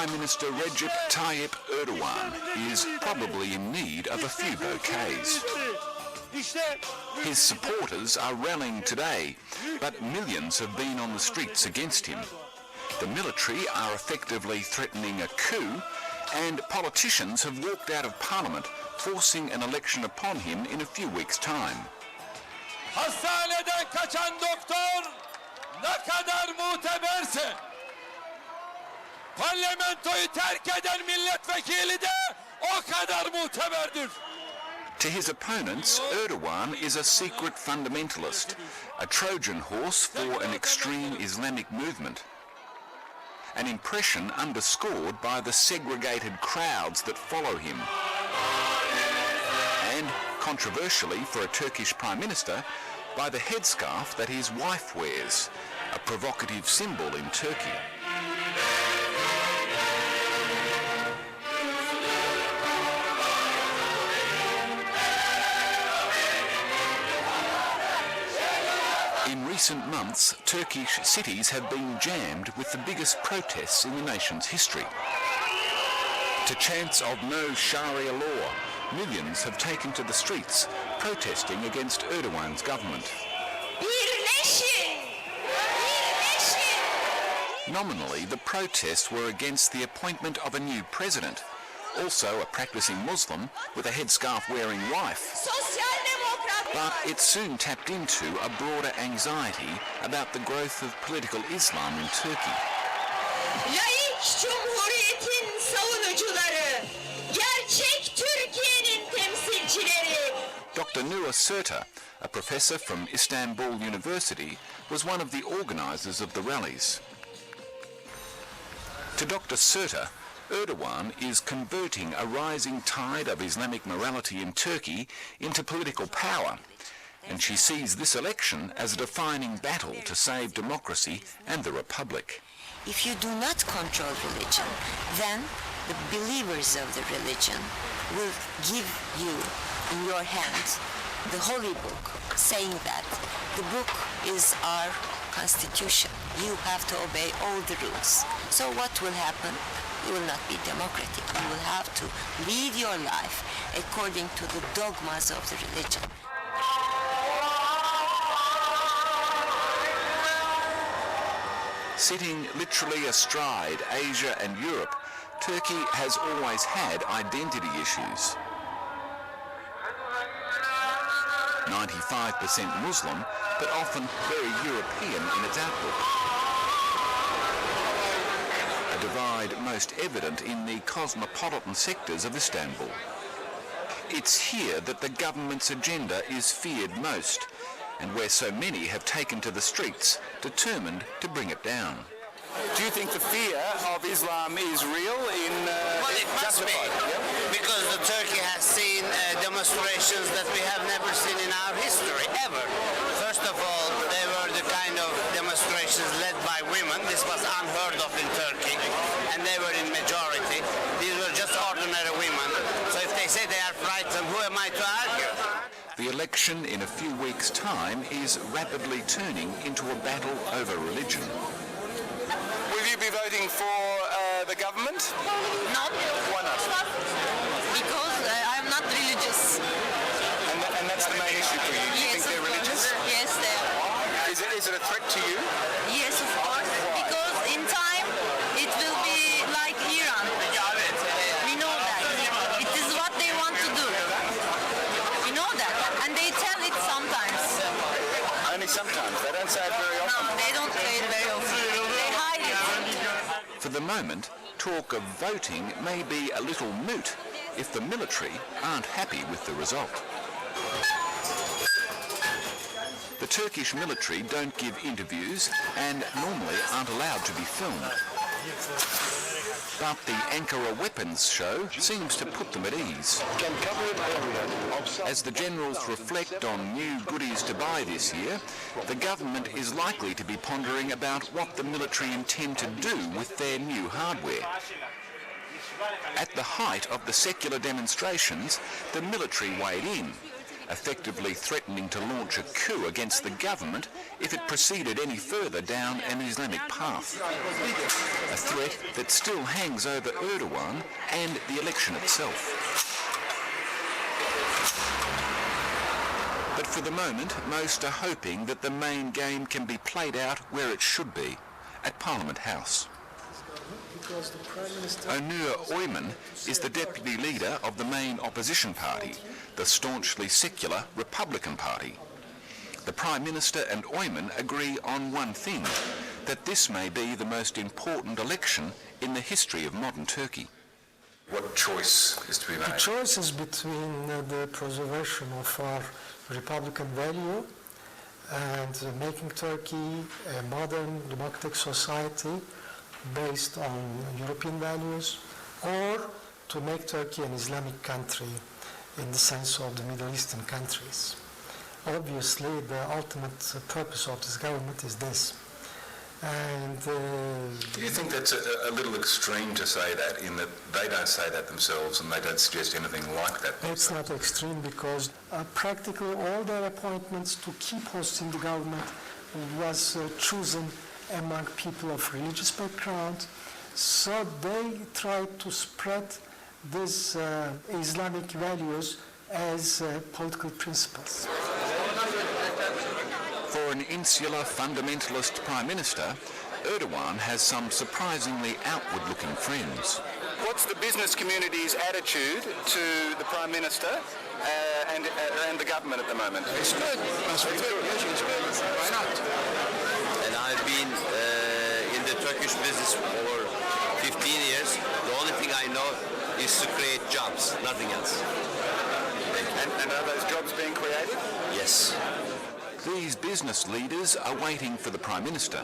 Prime Minister Recep Tayyip Erdogan is probably in need of a few bouquets. His supporters are rallying today, but millions have been on the streets against him. The military are effectively threatening a coup, and politicians have walked out of Parliament, forcing an election upon him in a few weeks' time. Hastaneden kaçan doktor ne kadar muteberse, parlamentoyu terk eden milletvekili de o kadar muteberdir. To his opponents, Erdogan is a secret fundamentalist, a Trojan horse for an extreme Islamic movement. An impression underscored by the segregated crowds that follow him. And, controversially for a Turkish Prime Minister, by the headscarf that his wife wears, a provocative symbol in Turkey. In recent months, Turkish cities have been jammed with the biggest protests in the nation's history. To chants of no Sharia law, millions have taken to the streets, protesting against Erdogan's government. Nominally, the protests were against the appointment of a new president, also a practicing Muslim with a headscarf-wearing wife. But it soon tapped into a broader anxiety about the growth of political Islam in Turkey. Laik Cumhuriyet'in savunucuları, gerçek Türkiye'nin temsilcileri. Dr. Nur Serta, a professor from Istanbul University, was one of the organisers of the rallies. To Dr. Serta, Erdogan is converting a rising tide of Islamic morality in Turkey into political power, and she sees this election as a defining battle to save democracy and the republic. If you do not control religion, then the believers of the religion will give you in your hands the holy book, saying that the book is our constitution. You have to obey all the rules. So what will happen? You will not be democratic. You will have to lead your life according to the dogmas of the religion. Sitting literally astride Asia and Europe, Turkey has always had identity issues. 95% Muslim, but often very European in its outlook. A divide most evident in the cosmopolitan sectors of Istanbul. It's here that the government's agenda is feared most, and where so many have taken to the streets, determined to bring it down. Do you think the fear of Islam is real Well, it must be, because Turkey has seen demonstrations that we have never seen in our history, ever. First of all, they were the kind of demonstrations led by women. This was unheard of in Turkey, and they were in majority. These were just ordinary women. So if they say they are frightened, who am I to argue? The election in a few weeks' time is rapidly turning into a battle over religion. Will you be voting for the government? No. Why not? Because I'm not religious. And that's the main issue for you? Do you think they're religious? Yes, they are. Is it a threat to you? Yes, of course. Because in time, it will be like Iran. We know that. It is what they want to do. We know that. And they tell it sometimes. Only sometimes. They don't say it very often. No, they don't say it very often. They hide it. For the moment, talk of voting may be a little moot if the military aren't happy with the result. The Turkish military don't give interviews and normally aren't allowed to be filmed. But the Ankara weapons show seems to put them at ease. As the generals reflect on new goodies to buy this year, the government is likely to be pondering about what the military intend to do with their new hardware. At the height of the secular demonstrations, the military weighed in, effectively threatening to launch a coup against the government if it proceeded any further down an Islamic path. a threat that still hangs over Erdogan and the election itself. But for the moment, most are hoping that the main game can be played out where it should be, at Parliament House. Onur Oyman is the deputy leader of the main opposition party, the staunchly secular Republican Party. The Prime Minister and Oyman agree on one thing, that this may be the most important election in the history of modern Turkey. What choice is to be made? The choice is between the preservation of our Republican value and making Turkey a modern democratic society based on European values, or to make Turkey an Islamic country in the sense of the Middle Eastern countries. Obviously, the ultimate purpose of this government is this. And do you think that's a little extreme to say that, in that they don't say that themselves and they don't suggest anything like that? It's not extreme, because practically all their appointments to keep hosting the government was chosen among people of religious background. So they tried to spread these Islamic values as political principles. For an insular fundamentalist Prime Minister, Erdogan has some surprisingly outward-looking friends. What's the business community's attitude to the Prime Minister and the government at the moment? It's good. Must be good. Yes, it's good. Why not? And I've been in the Turkish business for 15 years. The only thing I know is to create jobs, nothing else. And are those jobs being created? Yes. These business leaders are waiting for the Prime Minister.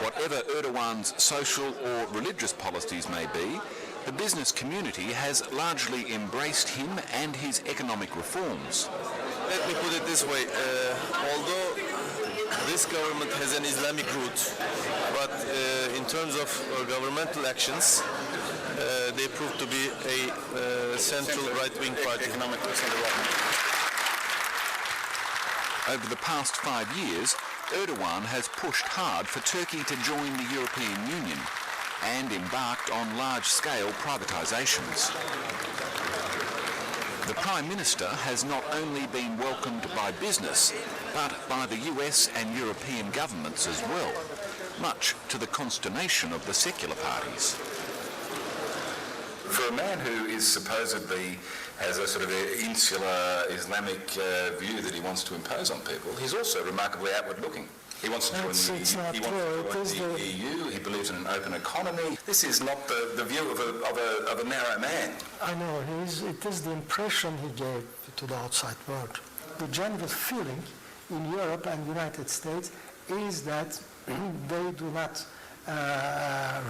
Whatever Erdogan's social or religious policies may be, the business community has largely embraced him and his economic reforms. Let me put it this way, although this government has an Islamic root, but in terms of governmental actions, they prove to be a central right-wing party. Over the past 5 years, Erdogan has pushed hard for Turkey to join the European Union and embarked on large-scale privatisations. The Prime Minister has not only been welcomed by business, but by the US and European governments as well, much to the consternation of the secular parties. For a man who is supposedly has a sort of insular Islamic view that he wants to impose on people, he's also remarkably outward-looking. He wants to join the EU. He believes in an open economy. This is not the view of a narrow man. I know. It is the impression he gave to the outside world. The general feeling in Europe and the United States is that they do not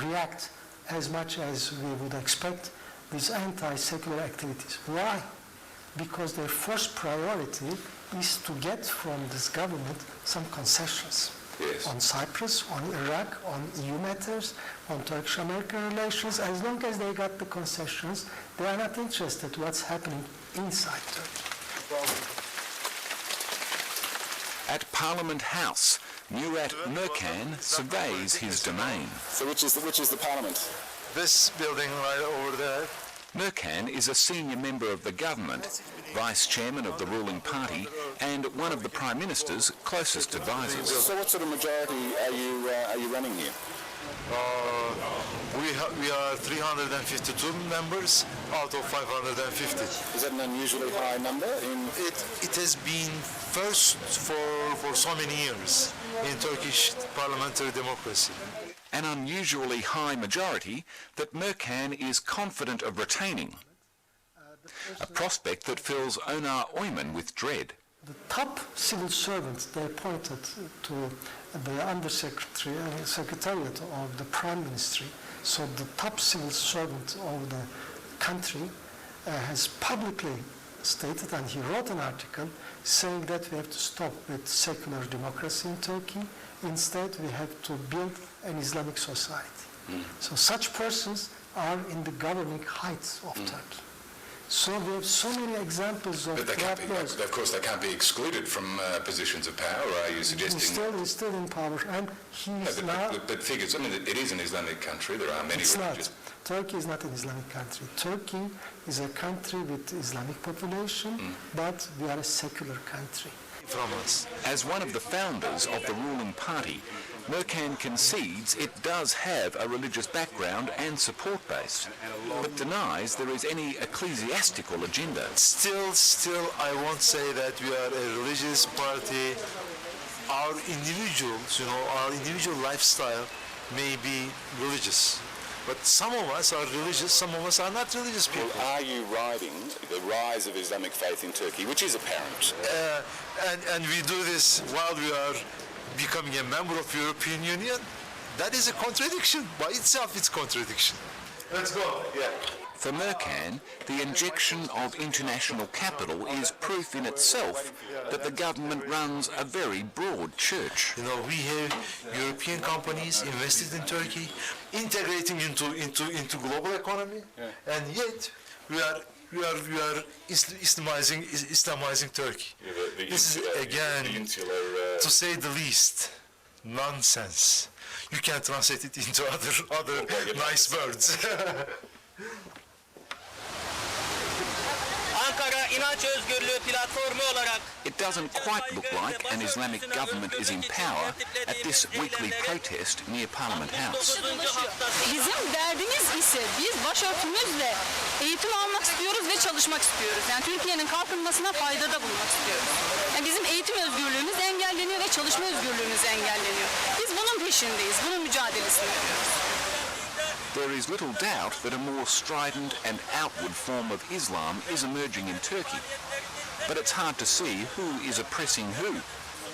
react as much as we would expect these anti-secular activities. Why? Because their first priority is to get from this government some concessions. Yes. On Cyprus, on Iraq, on EU matters, on Turkish-American relations. As long as they got the concessions, they are not interested in what's happening inside Turkey. At Parliament House, Murat Mercan surveys his domain. So which is the Parliament? This building right over there. Mercan is a senior member of the government, vice chairman of the ruling party, and one of the Prime Minister's closest advisors. So what sort of majority are you running here? We are 352 members out of 550. Is that an unusually high number? It has been first for so many years in Turkish parliamentary democracy. An unusually high majority that Mercan is confident of retaining, a prospect that fills Onur Oyman with dread. The top civil servants they appointed to the Secretariat of the Prime Ministry, so the top civil servant of the country has publicly stated, and he wrote an article saying that we have to stop with secular democracy in Turkey. Instead, we have to build an Islamic society. So such persons are in the governing heights of Turkey. So we have so many examples of But they can't be, of course, they can't be excluded from positions of power. Or are you suggesting? He's still in power, and he's now. But figures. I mean, it is an Islamic country. There are many It's religious. not. Turkey is not an Islamic country. Turkey is a country with Islamic population, but we are a secular country. From us. As one of the founders of the ruling party, Mercan concedes it does have a religious background and support base, but denies there is any ecclesiastical agenda. Still, I won't say that we are a religious party. Our individuals, our individual lifestyle may be religious. But some of us are religious, some of us are not religious people. Well, are you riding the rise of Islamic faith in Turkey, which is apparent? And we do this while we are becoming a member of the European Union? That is a contradiction. By itself, it's contradiction. Let's go. Yeah. For Mercan, the injection of international capital is proof in itself that the government runs a very broad church. We have European companies invested in Turkey, integrating into global economy, and yet we are Islamizing Turkey. This is again, to say the least, nonsense. You can translate it into other nice words. Ankara İnanç Özgürlüğü platformu olarak It doesn't quite look like an Islamic government is in power at this weekly protest near Parliament House. Bizim derdimiz ise biz başörtümüzle eğitim almak istiyoruz ve çalışmak istiyoruz. Yani Türkiye'nin kalkınmasına faydada bulunmak istiyoruz. Yani bizim eğitim özgürlüğümüz engelleniyor ve çalışma özgürlüğümüz engelleniyor. Biz bunun peşindeyiz, bunun mücadelesini veriyoruz. There is little doubt that a more strident and outward form of Islam is emerging in Turkey. But it's hard to see who is oppressing who,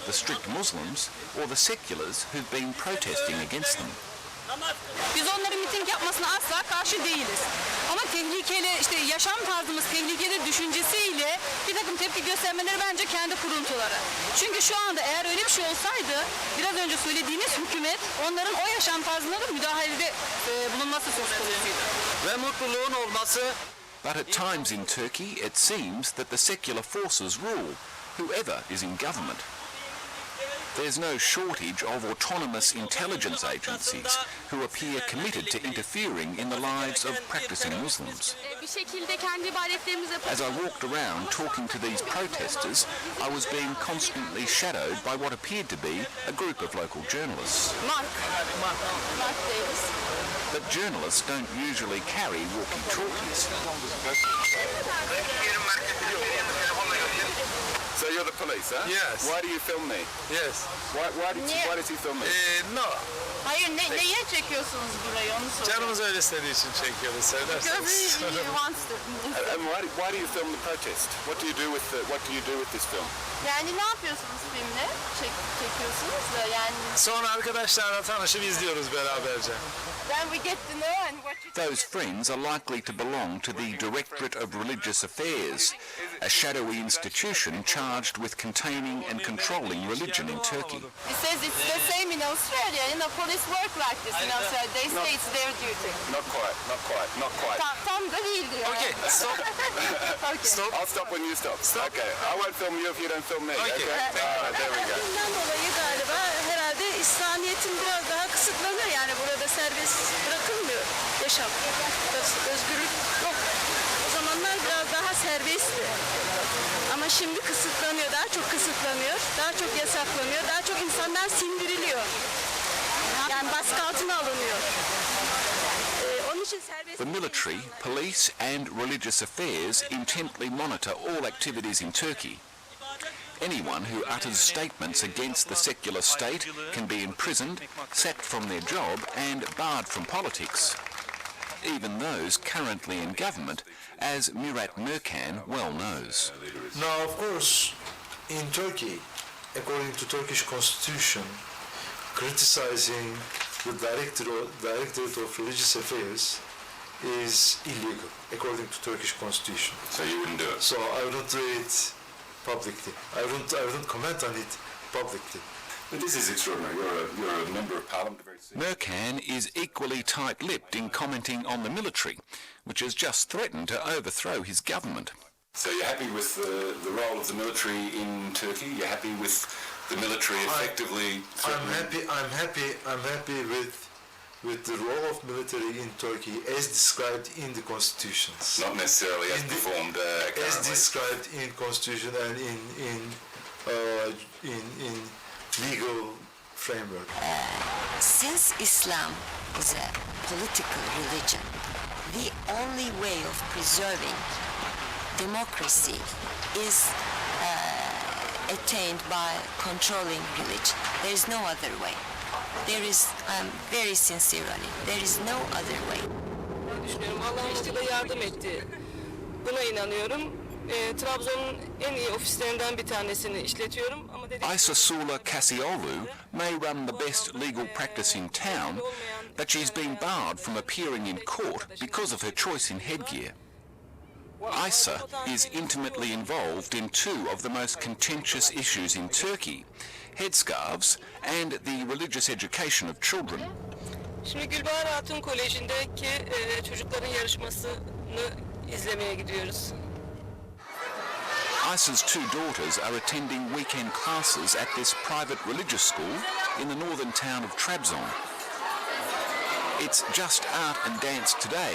the strict Muslims or the seculars who've been protesting against them. Biz onların miting yapmasına asla karşı değiliz. Ama tehlikeli, yaşam tarzımız tehlikeli düşüncesiyle bir takım tepki göstermeleri bence kendi kuruntuları. Çünkü şu anda eğer öyle bir şey olsaydı, biraz önce söylediğiniz hükümet onların o yaşam tarzına da müdahalede bulunması söz konusuydu. ve mutluluğun olması. But at times in Turkey, it seems that the secular forces rule, whoever is in government. There's no shortage of autonomous intelligence agencies who appear committed to interfering in the lives of practicing Muslims. As I walked around talking to these protesters, I was being constantly shadowed by what appeared to be a group of local journalists. But journalists don't usually carry walkie-talkies. So you're the police, huh? Yes. Why do you film me? Yes. Why does he film me? No. Hayır, neye çekiyorsunuz burayı onu soruyorum. Canımız öyle istediği için çekiyoruz, söylerseniz. And why do you film the protest? What do you do with this film? Yani ne yapıyorsunuz filmle? Çekiyorsunuz da yani. Sonra arkadaşlarla tanışıp izliyoruz beraberce. Then we get to know and what you Those friends are likely to belong to the Directorate of Religious Affairs, a shadowy institution charged with containing and controlling religion in Turkey. It says it's the same in Australia. Police work like this in Australia. They say it's their duty. Not quite. Tam da değil diyor. Okay, stop. Okay. Stop. I'll stop when you stop. Okay, I won't film you if you don't film me. Okay. All right, there we go. Bundan dolayı galiba herhalde İslamiyet'in biraz daha kısıtlanıyor. Yani burada serbest bırakılmıyor yaşam. Özgürlük yok. O zamanlar biraz daha serbestti. Ama şimdi kısıtlanıyor, daha çok kısıtlanıyor, daha çok yasaklanıyor, daha çok insanlar sindiriliyor. Yani baskı altına alınıyor. Onun için serbest... The military, police and religious affairs intently monitor all activities in Turkey. Anyone who utters statements against the secular state can be imprisoned, sacked from their job and barred from politics. Even those currently in government, as Murat Mercan well knows. Now, of course, in Turkey, according to Turkish constitution, criticizing the Directorate of Religious Affairs is illegal, according to Turkish constitution. So you wouldn't do it? So I wouldn't do it publicly. I wouldn't comment on it publicly. But this is extraordinary. You're a member of parliament. Mercan is equally tight-lipped in commenting on the military, which has just threatened to overthrow his government. So you're happy with the role of the military in Turkey? You're happy with the military effectively? I'm happy with the role of military in Turkey as described in the constitutions. Not necessarily as performed currently. As described in constitution and in legal framework. Since Islam is a political religion, the only way of preserving democracy is attained by controlling religion. There is no other way. I'm very sincere on it. There is no other way. Düşünüyorum. Allah'ın lütfuyla yardım etti. Buna inanıyorum. Trabzon'un en iyi ofislerinden bir tanesini işletiyorum. Aysasula Kasiolu may run the best legal practice in town, but she's been barred from appearing in court because of her choice in headgear. Aysa is intimately involved in two of the most contentious issues in Turkey, headscarves and the religious education of children. Şimdi Gülbahar Hatun Koleji'ndeki çocukların yarışmasını izlemeye gidiyoruz. Aysa's two daughters are attending weekend classes at this private religious school in the northern town of Trabzon. It's just art and dance today,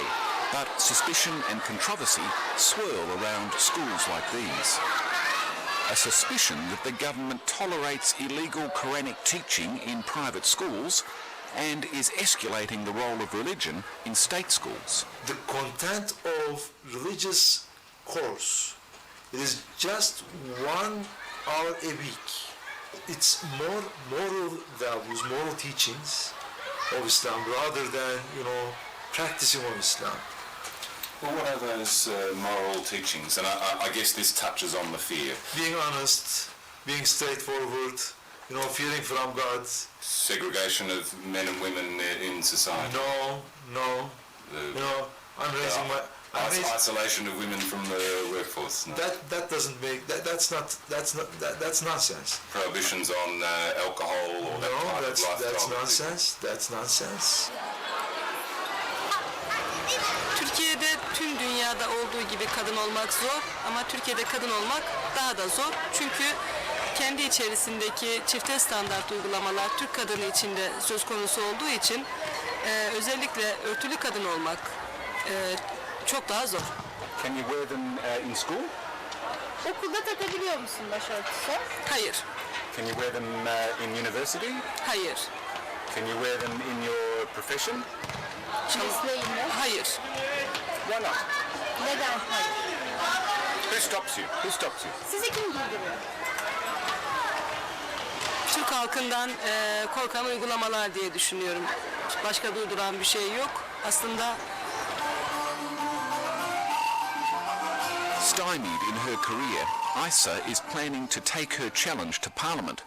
but suspicion and controversy swirl around schools like these. A suspicion that the government tolerates illegal Quranic teaching in private schools and is escalating the role of religion in state schools. The content of religious course, it is just 1 hour a week. It's more moral values, moral teachings of Islam rather than, practicing of Islam. Well, what are those moral teachings? And I guess this touches on the fear. Being honest, being straightforward, fearing from God. Segregation of men and women in society. No. I'm raising my... Isolation of women from the workforce. No. That doesn't make that's nonsense. Prohibitions on alcohol or that type of lifestyle. That's nonsense. That's nonsense. Türkiye'de tüm dünyada olduğu gibi kadın olmak zor ama Türkiye'de kadın olmak daha da zor. Çünkü kendi içerisindeki çifte standart uygulamalar Türk kadını içinde söz konusu olduğu için özellikle örtülü kadın olmak çok daha zor. Can you wear them in school? Okulda takabiliyor musun başörtüsü? Hayır. Can you wear them in university? Hayır. Can you wear them in your profession? Mesleğinde? Hayır. Why not? Neden hayır? Who stops you? Who stops you? Sizi kim giydiriyor? Türk halkından korkan uygulamalar diye düşünüyorum. Başka durduran bir şey yok. Aslında Stymied in her career, Aysa is planning to take her challenge to Parliament.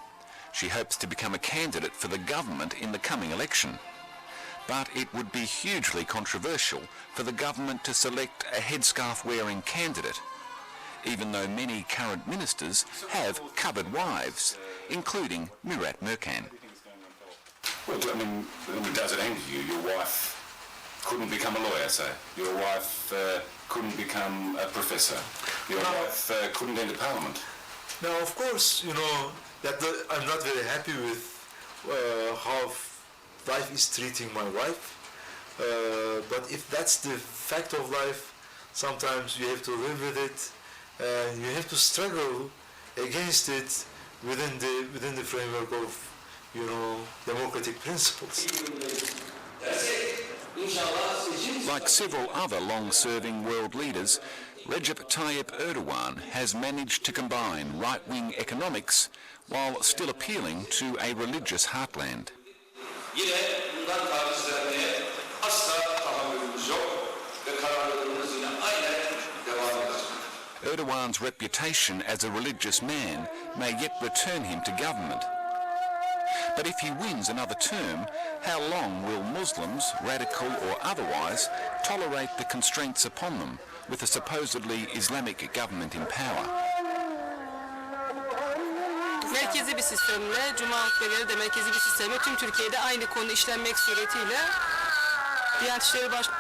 She hopes to become a candidate for the government in the coming election. But it would be hugely controversial for the government to select a headscarf-wearing candidate, even though many current ministers have covered wives, including Murat Mercan. Well, does it anger you? Your wife couldn't become a lawyer, say. Your wife couldn't become a professor. Your wife couldn't enter Parliament. Now, of course, I'm not very happy with how life is treating my wife. But if that's the fact of life, sometimes you have to live with it, and you have to struggle against it within the framework of democratic principles. Like several other long-serving world leaders, Recep Tayyip Erdogan has managed to combine right-wing economics while still appealing to a religious heartland. Erdogan's reputation as a religious man may yet return him to government. But if he wins another term, how long will Muslims, radical or otherwise, tolerate the constraints upon them with a supposedly Islamic government in power? merkezi bir sistemle, cuma hutbeleri de merkezi bir sistemle tüm Türkiye'de aynı konu işlenmek suretiyle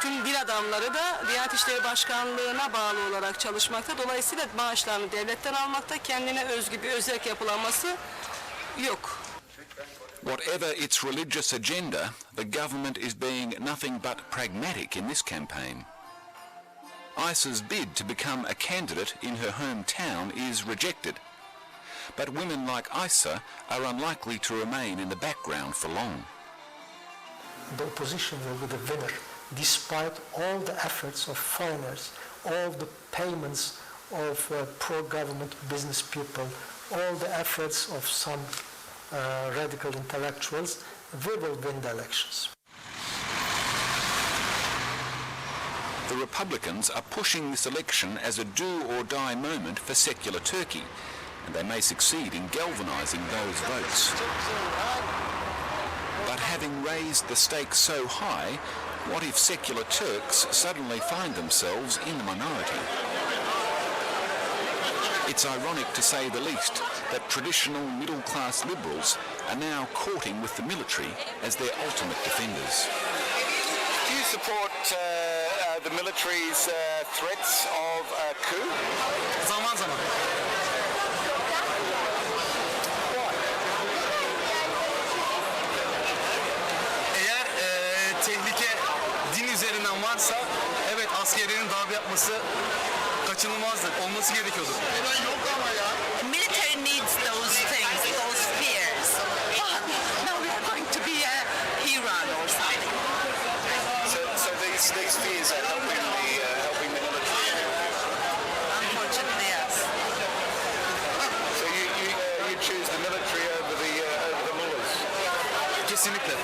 tüm din adamları da Diyanet İşleri Başkanlığı'na bağlı olarak çalışmakta. Dolayısıyla maaşlarını devletten almakta, kendine özgü bir özerk yapılanması yok. Whatever its religious agenda, the government is being nothing but pragmatic in this campaign. Issa's bid to become a candidate in her hometown is rejected. But women like Issa are unlikely to remain in the background for long. The opposition will be the winner, despite all the efforts of foreigners, all the payments of pro-government business people, all the efforts of some radical intellectuals. We will win the elections. The Republicans are pushing this election as a do-or-die moment for secular Turkey, and they may succeed in galvanising those votes. But having raised the stakes so high, what if secular Turks suddenly find themselves in the minority? It's ironic, to say the least, that traditional middle-class liberals are now courting with the military as their ultimate defenders. Do you support the military's threats of a coup? Zaman zaman. Eğer tehlike din üzerinden varsa, evet, askerlerin darbe yapması kaçınılmazdır. Olması gerekiyordur. Military needs those things, those fears. Now we are going to be Iran or something. So these fears are helping the military. Unfortunately, yes. So you choose the military over the mullahs? Kesinlikle.